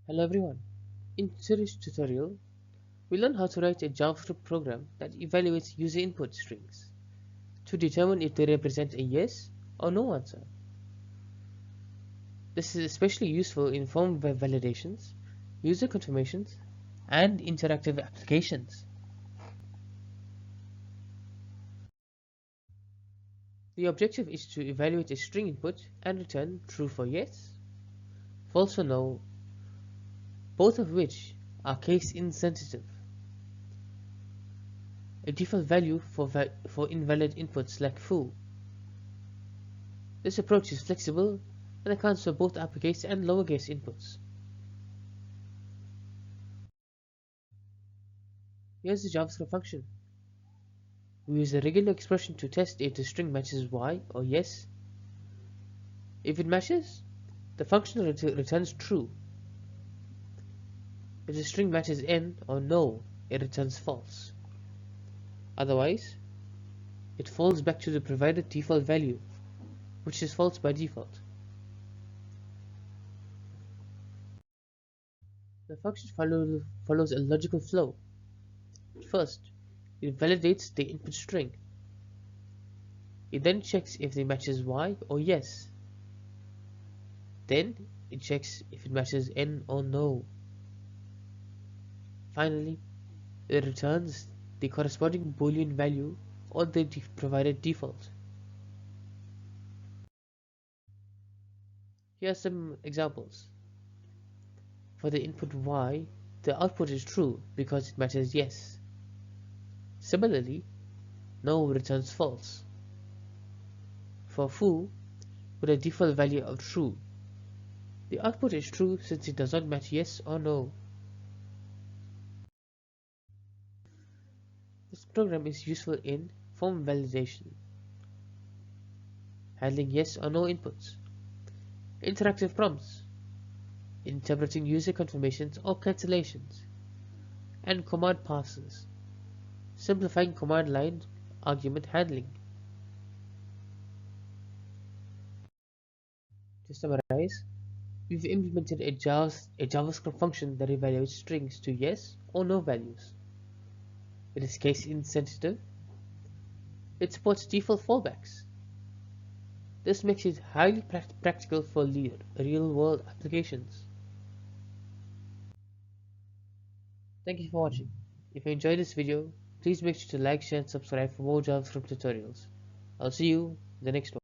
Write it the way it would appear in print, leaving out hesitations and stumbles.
Hello everyone. In today's tutorial, we learn how to write a JavaScript program that evaluates user input strings to determine if they represent a yes or no answer. This is especially useful in form validations, user confirmations, and interactive applications. The objective is to evaluate a string input and return true for yes, false for no, both of which are case insensitive. A default value for invalid inputs like foo. This approach is flexible and accounts for both uppercase and lowercase inputs. Here's the JavaScript function. We use a regular expression to test if the string matches y or yes. If it matches, the function returns true. If the string matches n or no, it returns false. Otherwise, it falls back to the provided default value, which is false by default. The function follows a logical flow. First, it validates the input string. It then checks if it matches y or yes. Then it checks if it matches n or no. Finally, it returns the corresponding boolean value or the provided default. Here are some examples. For the input y, the output is true because it matches yes. Similarly, no returns false. For foo, with a default value of true, the output is true since it does not match yes or no. This program is useful in form validation, handling yes or no inputs, interactive prompts, interpreting user confirmations or cancellations, and command passes, simplifying command line argument handling. To summarize, we've implemented a JavaScript function that evaluates strings to yes or no values. It is case insensitive. It supports default fallbacks. This makes it highly practical for real-world applications. Thank you for watching. If you enjoyed this video, please make sure to like, share, and subscribe for more JavaScript tutorials. I'll see you in the next one.